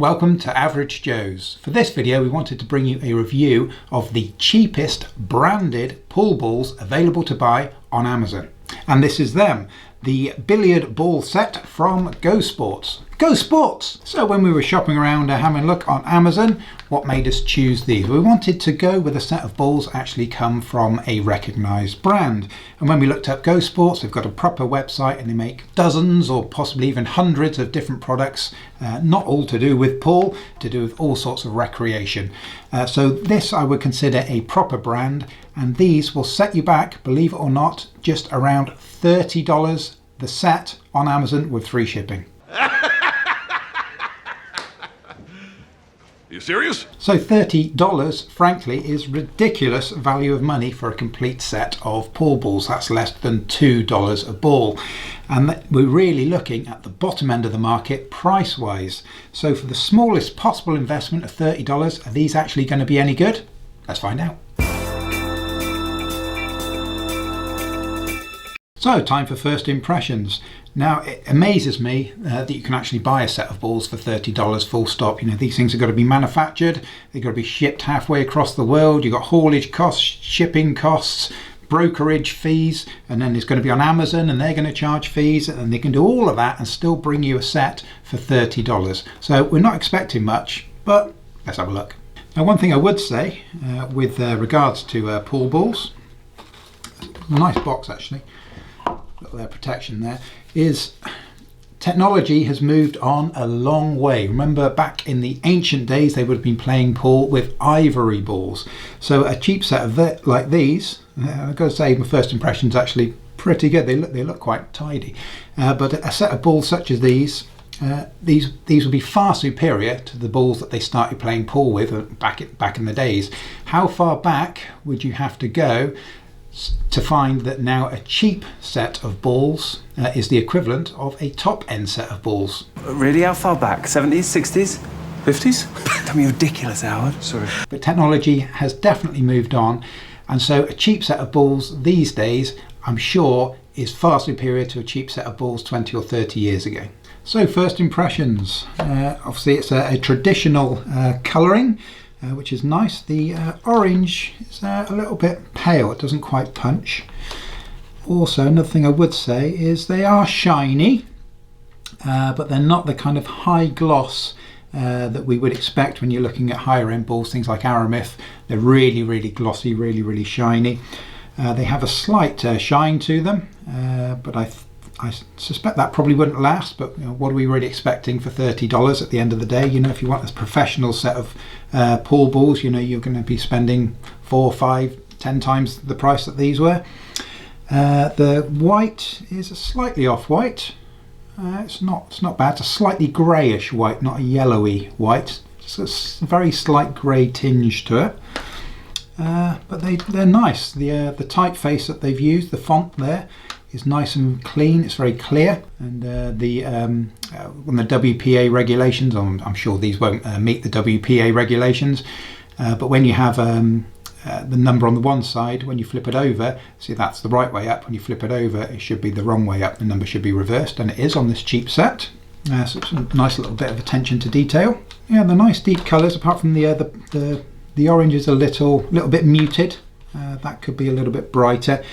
Welcome to Average Joe's. For this video we wanted to bring you a review of the cheapest branded pool balls available to buy on Amazon. And this is them, the billiard ball set from Go Sports. Go Sports! So when we were shopping around having a look on Amazon, what made us choose these? We wanted to go with a set of balls actually come from a recognised brand. And when we looked up Go Sports, they've got a proper website and they make dozens or possibly even hundreds of different products, not all to do with pool, to do with all sorts of recreation. So this I would consider a proper brand, and these will set you back, believe it or not, just around $30 the set on Amazon with free shipping. Are you serious? So $30, frankly, is ridiculous value of money for a complete set of pool balls. That's less than $2 a ball. And we're really looking at the bottom end of the market price-wise. So for the smallest possible investment of $30, are these actually going to be any good? Let's find out. So, time for first impressions. Now, it amazes me that you can actually buy a set of balls for $30 full stop. You know, these things have got to be manufactured, they've got to be shipped halfway across the world, you've got haulage costs, shipping costs, brokerage fees, and then it's going to be on Amazon and they're going to charge fees, and they can do all of that and still bring you a set for $30. So we're not expecting much, but let's have a look. Now, one thing I would say with regards to pool balls, nice box actually, their protection there, is technology has moved on a long way. Remember back in the ancient days they would have been playing pool with ivory balls. So a cheap set of like these, I've got to say my first impression is actually pretty good. They look quite tidy. But a set of balls such as these would be far superior to the balls that they started playing pool with back in the days. How far back would you have to go to find that now a cheap set of balls is the equivalent of a top-end set of balls? Really? How far back? 70s, 60s, 50s? Don't be ridiculous, Howard. Sorry. But technology has definitely moved on, and so a cheap set of balls these days, I'm sure, is far superior to a cheap set of balls 20 or 30 years ago. So first impressions. Obviously it's a traditional colouring, which is nice. The orange is a little bit pale, it doesn't quite punch. Also, another thing I would say is they are shiny, but they're not the kind of high gloss that we would expect when you're looking at higher end balls, things like Aramith. They're really, really glossy, really, really shiny. They have a slight shine to them, but I suspect that probably wouldn't last, but you know, what are we really expecting for $30 at the end of the day? You know, if you want a professional set of pool balls, you know, you're going to be spending 4, 5, 10 times the price that these were. The white is a slightly off-white. It's not bad. It's a slightly greyish white, not a yellowy white. It's a very slight grey tinge to it. But they're nice. The typeface that they've used, the font there, is nice and clean. It's very clear, and on the WPA regulations, I'm sure these won't meet the WPA regulations, but when you have the number on the one side, when you flip it over, see that's the right way up. When you flip it over, it should be the wrong way up. The number should be reversed, and it is on this cheap set. So it's a nice little bit of attention to detail. Yeah, the nice deep colours. Apart from the orange is a little bit muted. That could be a little bit brighter.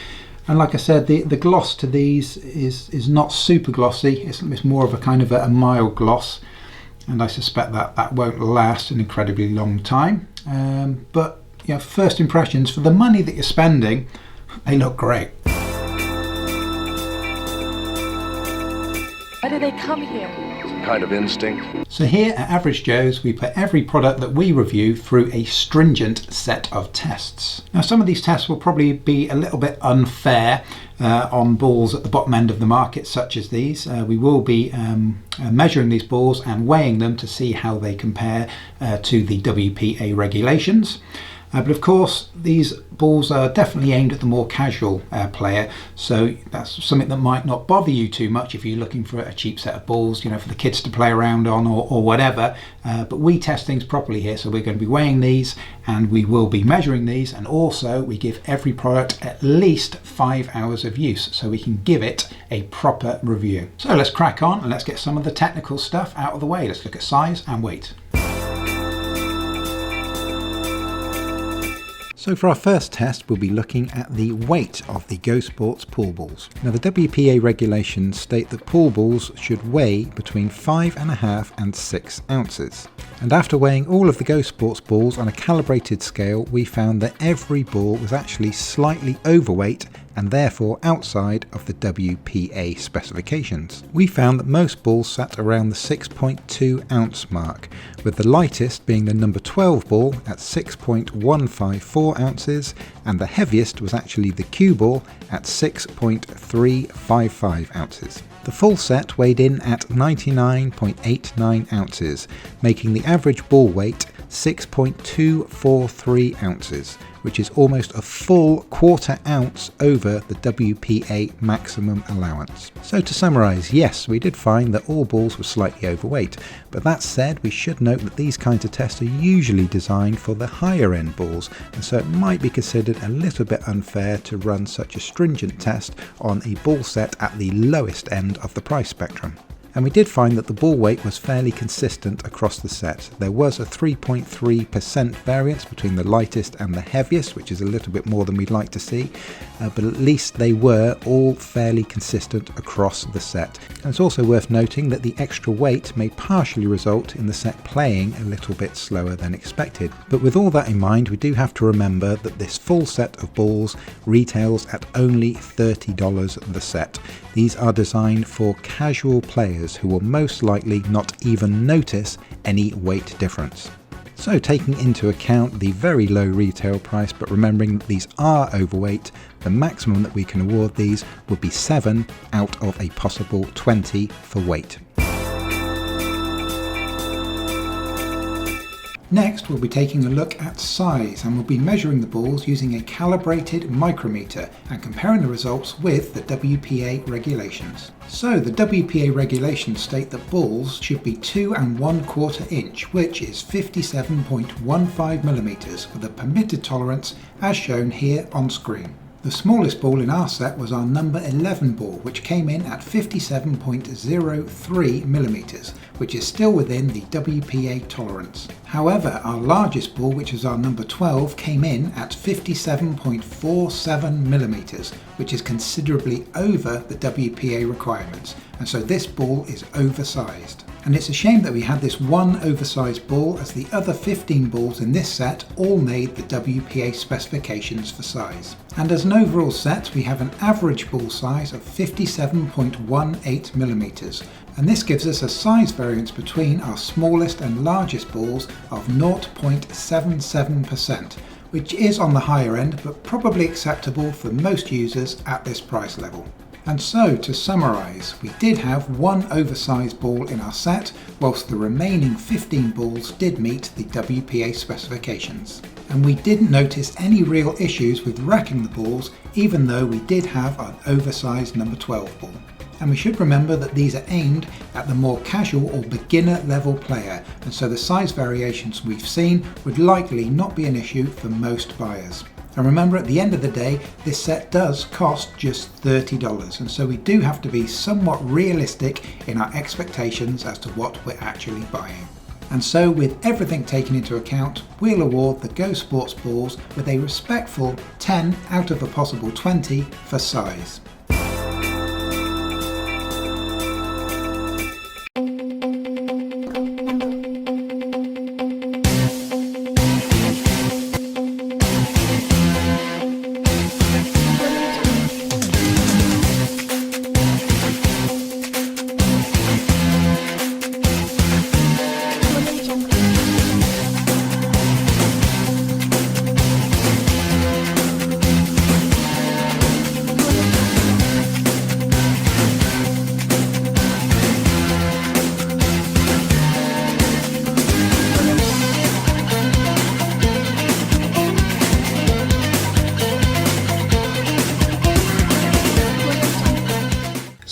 And like I said, the gloss to these is not super glossy. It's more of a kind of a mild gloss, and I suspect that won't last an incredibly long time. But yeah, first impressions, for the money that you're spending, they look great. Why do they come here? Some kind of instinct. So here at Average Joe's, we put every product that we review through a stringent set of tests. Now, some of these tests will probably be a little bit unfair on balls at the bottom end of the market, such as these. We will be measuring these balls and weighing them to see how they compare to the WPA regulations. But of course, these balls are definitely aimed at the more casual player, so that's something that might not bother you too much if you're looking for a cheap set of balls, you know, for the kids to play around on or whatever. But we test things properly here, so we're going to be weighing these and we will be measuring these, and also we give every product at least 5 hours of use so we can give it a proper review. So let's crack on and let's get some of the technical stuff out of the way. Let's look at size and weight. So for our first test, we'll be looking at the weight of the Go Sports pool balls. Now the WPA regulations state that pool balls should weigh between 5.5 and 6 ounces. And after weighing all of the Go Sports balls on a calibrated scale, we found that every ball was actually slightly overweight and therefore outside of the WPA specifications. We found that most balls sat around the 6.2 ounce mark, with the lightest being the number 12 ball at 6.154 ounces, and the heaviest was actually the cue ball at 6.355 ounces. The full set weighed in at 99.89 ounces, making the average ball weight 6.243 ounces, which is almost a full quarter ounce over the WPA maximum allowance. So to summarise, yes, we did find that all balls were slightly overweight, but that said, we should note that these kinds of tests are usually designed for the higher end balls, and so it might be considered a little bit unfair to run such a stringent test on a ball set at the lowest end of the price spectrum. And we did find that the ball weight was fairly consistent across the set. There was a 3.3% variance between the lightest and the heaviest, which is a little bit more than we'd like to see, but at least they were all fairly consistent across the set. And it's also worth noting that the extra weight may partially result in the set playing a little bit slower than expected. But with all that in mind, we do have to remember that this full set of balls retails at only $30 the set. These are designed for casual players who will most likely not even notice any weight difference. So taking into account the very low retail price, but remembering that these are overweight, the maximum that we can award these would be 7 out of a possible 20 for weight. Next, we'll be taking a look at size, and we'll be measuring the balls using a calibrated micrometer and comparing the results with the WPA regulations. So the WPA regulations state that balls should be 2 1/4 inch, which is 57.15 millimeters, with a permitted tolerance as shown here on screen. The smallest ball in our set was our number 11 ball, which came in at 57.03 millimeters, which is still within the WPA tolerance. However, our largest ball, which is our number 12, came in at 57.47 millimeters, which is considerably over the WPA requirements, and so this ball is oversized. And it's a shame that we had this one oversized ball, as the other 15 balls in this set all made the WPA specifications for size. And as an overall set, we have an average ball size of 57.18 millimeters, and this gives us a size variance between our smallest and largest balls of 0.77%, which is on the higher end, but probably acceptable for most users at this price level. And so, to summarise, we did have one oversized ball in our set, whilst the remaining 15 balls did meet the WPA specifications. And we didn't notice any real issues with racking the balls, even though we did have an oversized number 12 ball. And we should remember that these are aimed at the more casual or beginner level player, and so the size variations we've seen would likely not be an issue for most buyers. And remember, at the end of the day, this set does cost just $30, and so we do have to be somewhat realistic in our expectations as to what we're actually buying. And so, with everything taken into account, we'll award the Go Sports balls with a respectful 10 out of a possible 20 for size.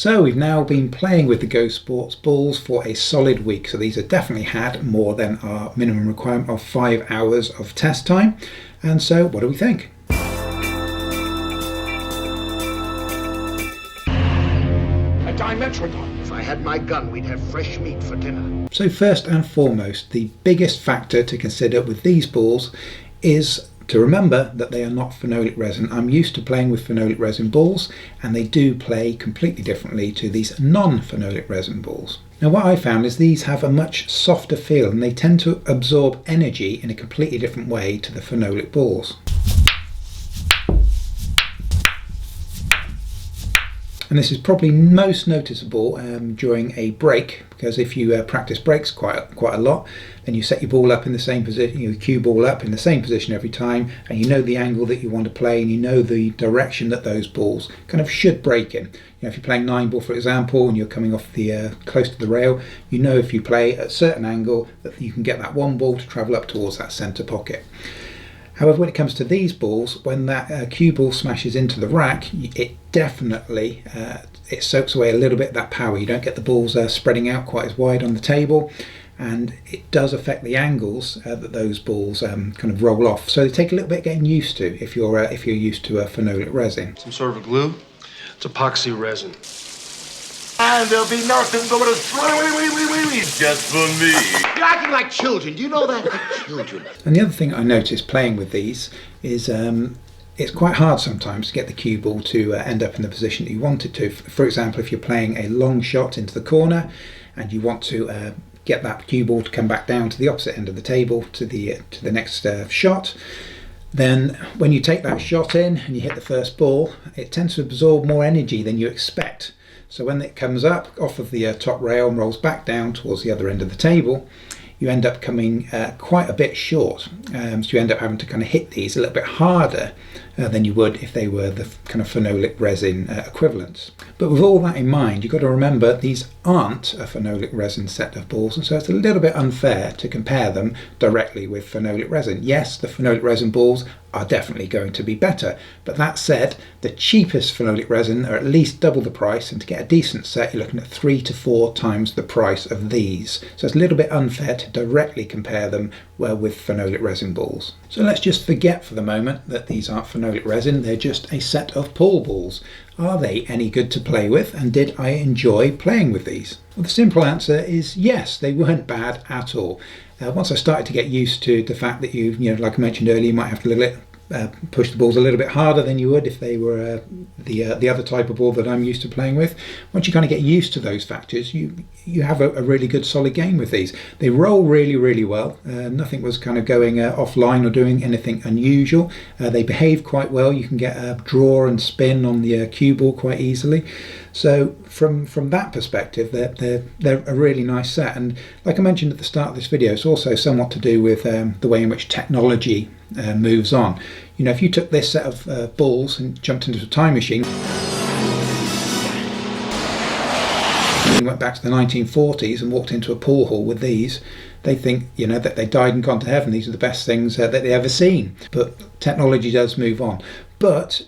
So we've now been playing with the Go Sports balls for a solid week. So these have definitely had more than our minimum requirement of 5 hours of test time. And so what do we think? A Dimetrodon. If I had my gun, we'd have fresh meat for dinner. So first and foremost, the biggest factor to consider with these balls is to remember that they are not phenolic resin. I'm used to playing with phenolic resin balls, and they do play completely differently to these non-phenolic resin balls. Now what I found is these have a much softer feel, and they tend to absorb energy in a completely different way to the phenolic balls. And this is probably most noticeable during a break, because if you practice breaks quite a lot, then you set your ball up in the same position, your cue ball up in the same position every time, and you know the angle that you want to play, and you know the direction that those balls kind of should break in. You know, if you're playing 9-ball, for example, and you're coming off the close to the rail, you know if you play at a certain angle that you can get that one ball to travel up towards that centre pocket. However, when it comes to these balls, when that cue ball smashes into the rack, it definitely it soaks away a little bit of that power. You don't get the balls spreading out quite as wide on the table, and it does affect the angles that those balls kind of roll off. So they take a little bit getting used to if you're used to a phenolic resin. Some sort of a glue? It's epoxy resin. And there'll be nothing but a just for me. You're acting like children. Do you know that? Like children. And the other thing I noticed playing with these is it's quite hard sometimes to get the cue ball to end up in the position that you want it to. For example, if you're playing a long shot into the corner and you want to get that cue ball to come back down to the opposite end of the table to the next shot, then when you take that shot in and you hit the first ball, it tends to absorb more energy than you expect. So when it comes up off of the top rail and rolls back down towards the other end of the table, you end up coming quite a bit short. So you end up having to kind of hit these a little bit harder than you would if they were the kind of phenolic resin equivalents. But with all that in mind, you've got to remember these aren't a phenolic resin set of balls, and so it's a little bit unfair to compare them directly with phenolic resin. Yes, the phenolic resin balls are definitely going to be better, but that said, the cheapest phenolic resin are at least double the price, and to get a decent set you're looking at 3 to 4 times the price of these. So it's a little bit unfair to directly compare them with phenolic resin balls. So let's just forget for the moment that these aren't phenolic resin, they're just a set of pool balls. Are they any good to play with, and did I enjoy playing with these? Well, the simple answer is yes, they weren't bad at all. Once I started to get used to the fact that you know, like I mentioned earlier, you might have to push the balls a little bit harder than you would if they were the other type of ball that I'm used to playing with. Once you kind of get used to those factors, you have a really good solid game with these. They roll really well. Nothing was kind of going offline or doing anything unusual. They behave quite well. You can get a draw and spin on the cue ball quite easily. So from that perspective, they're a really nice set. And like I mentioned at the start of this video, it's also somewhat to do with the way in which technology moves on. You know, if you took this set of balls and jumped into a time machine and went back to the 1940s and walked into a pool hall with these, they think, you know, that they died and gone to heaven. These are the best things that they ever seen. But technology does move on. But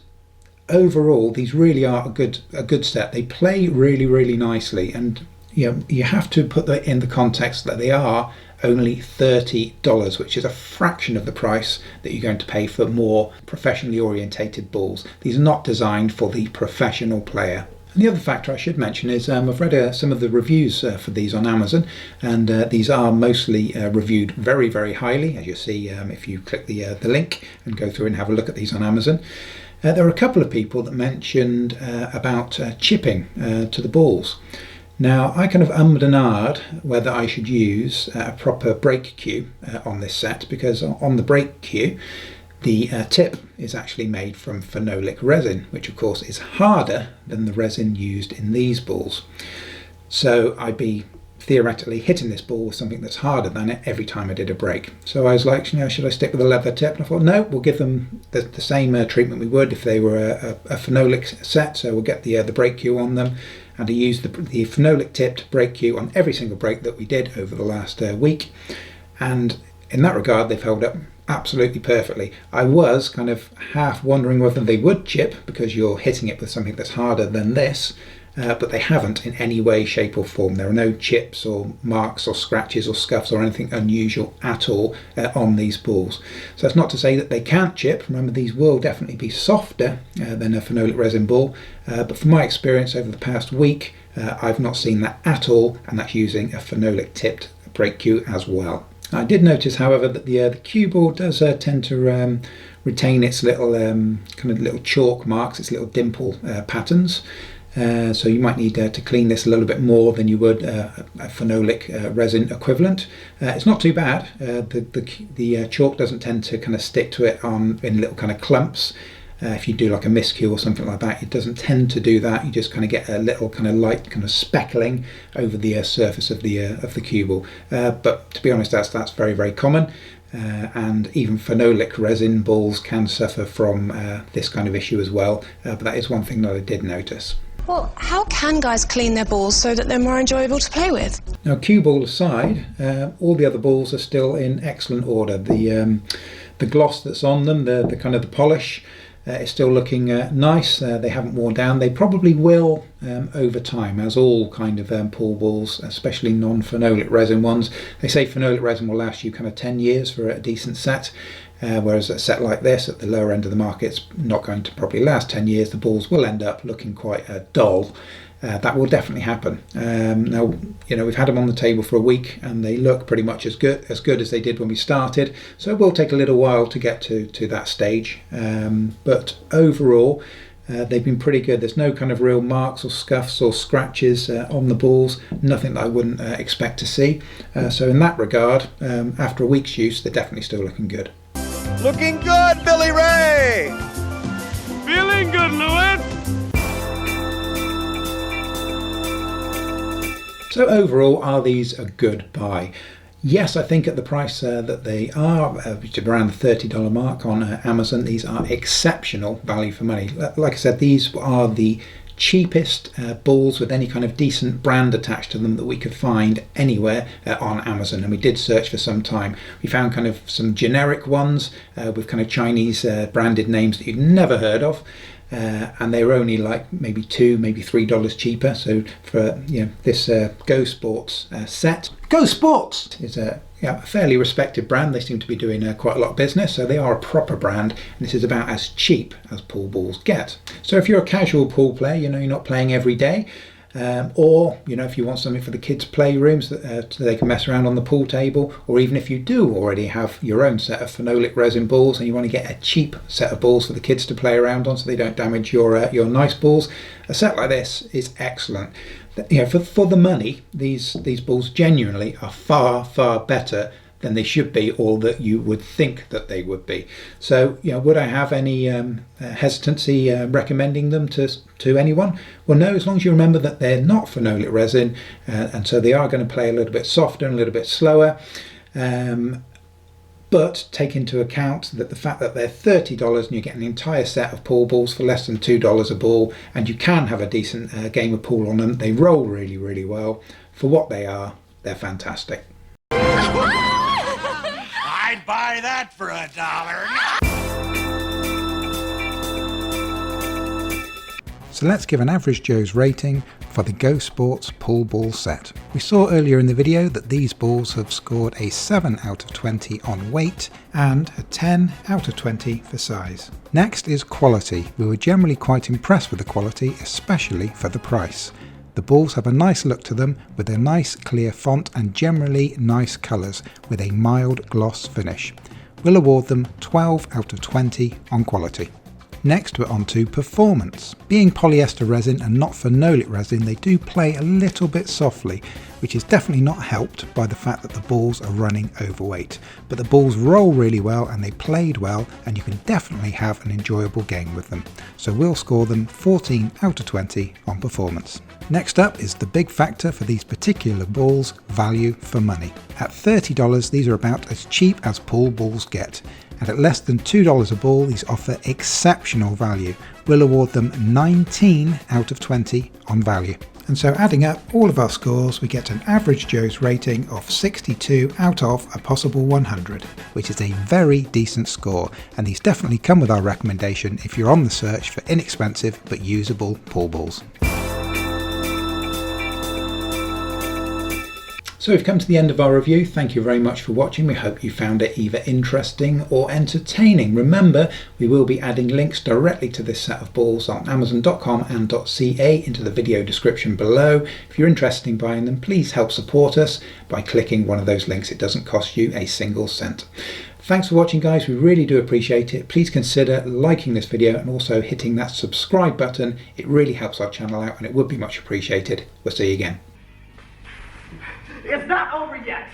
overall, these really are a good set. They play really nicely, and you know, you have to put that in the context that they are only $30, which is a fraction of the price that you're going to pay for more professionally orientated balls. These are not designed for the professional player. And the other factor I should mention is I've read some of the reviews for these on Amazon, and these are mostly reviewed very highly, as you'll see if you click the link and go through and have a look at these on Amazon. There are a couple of people that mentioned about chipping to the balls. Now, I kind of ummed and ahed whether I should use a proper brake cue on this set, because on the brake cue, the tip is actually made from phenolic resin, which of course is harder than the resin used in these balls. So I'd be theoretically hitting this ball with something that's harder than it every time I did a break. So I was like, you know, should I stick with a leather tip? And I thought, no, we'll give them the same treatment we would if they were a phenolic set. So we'll get the brake cue on them, and I used the phenolic tipped brake cue on every single break that we did over the last week. And in that regard, they've held up absolutely perfectly. I was kind of half wondering whether they would chip, because you're hitting it with something that's harder than this. but they haven't in any way, shape or form. There are no chips or marks or scratches or scuffs or anything unusual at all on these balls. So that's not to say that they can't chip. Remember, these will definitely be softer than a phenolic resin ball, but from my experience over the past week, I've not seen that at all, and that's using a phenolic tipped brake cue as well. I did notice, however, that the cue ball does tend to retain its little kind of little chalk marks, its little dimple patterns. So you might need to clean this a little bit more than you would a phenolic resin equivalent. It's not too bad. The chalk doesn't tend to kind of stick to it in little kind of clumps. If you do like a miscue or something like that, it doesn't tend to do that. You just kind of get a little kind of light kind of speckling over the surface of the cue ball. But to be honest, that's very, very common. And even phenolic resin balls can suffer from this kind of issue as well. But that is one thing that I did notice. Well, how can guys clean their balls so that they're more enjoyable to play with? Now, cue ball aside, all the other balls are still in excellent order. The gloss that's on them, the kind of the polish, is still looking nice. They haven't worn down. They probably will over time, as all kind of pool balls, especially non-phenolic resin ones. They say phenolic resin will last you kind of 10 years for a decent set, whereas a set like this at the lower end of the market is not going to probably last 10 years. The balls will end up looking quite dull. That will definitely happen. Now, we've had them on the table for a week and they look pretty much as good as they did when we started, so it will take a little while to get to that stage, but overall they've been pretty good. There's no kind of real marks or scuffs or scratches on the balls, nothing that I wouldn't expect to see, so in that regard, after a week's use, they're definitely still looking good. Looking good, Billy Ray! Feeling good, Lewis! So overall, are these a good buy? Yes, I think at the price that they are, which is around the $30 mark on Amazon, these are exceptional value for money. Like I said, these are the cheapest balls with any kind of decent brand attached to them that we could find anywhere on Amazon, and we did search for some time. We found kind of some generic ones with kind of Chinese branded names that you'd never heard of. And they were only like maybe $2, maybe $3 cheaper. So for this Go Sports set, Go Sports is a fairly respected brand. They seem to be doing quite a lot of business, so they are a proper brand, and this is about as cheap as pool balls get. So if you're a casual pool player, you're not playing every day, or if you want something for the kids' playrooms so they can mess around on the pool table, or even if you do already have your own set of phenolic resin balls and you want to get a cheap set of balls for the kids to play around on so they don't damage your nice balls, a set like this is excellent. For the money, these balls genuinely are far, far better than they should be, or that you would think that they would be. So, would I have any hesitancy recommending them to anyone? Well, no, as long as you remember that they're not phenolic resin, and so they are going to play a little bit softer and a little bit slower. But take into account that the fact that they're $30 and you get an entire set of pool balls for less than $2 a ball, and you can have a decent game of pool on them. They roll really, really well. For what they are, they're fantastic. I'd buy that for $1. So let's give an average Joe's rating for the Go Sports pool ball set. We saw earlier in the video that these balls have scored a 7 out of 20 on weight and a 10 out of 20 for size. Next is quality. We were generally quite impressed with the quality, especially for the price. The balls have a nice look to them with a nice clear font and generally nice colours with a mild gloss finish. We'll award them 12 out of 20 on quality. Next, we're on to performance. Being polyester resin and not phenolic resin, they do play a little bit softly, which is definitely not helped by the fact that the balls are running overweight. But the balls roll really well and they played well, and you can definitely have an enjoyable game with them. So we'll score them 14 out of 20 on performance. Next up is the big factor for these particular balls, value for money. At $30, these are about as cheap as pool balls get. And at less than $2 a ball, these offer exceptional value. We'll award them 19 out of 20 on value. And so adding up all of our scores, we get an average Joe's rating of 62 out of a possible 100, which is a very decent score. And these definitely come with our recommendation if you're on the search for inexpensive but usable pool balls. So we've come to the end of our review. Thank you very much for watching. We hope you found it either interesting or entertaining. Remember, we will be adding links directly to this set of balls on Amazon.com and .ca into the video description below. If you're interested in buying them, please help support us by clicking one of those links. It doesn't cost you a single cent. Thanks for watching, guys. We really do appreciate it. Please consider liking this video and also hitting that subscribe button. It really helps our channel out and it would be much appreciated. We'll see you again. It's not over yet.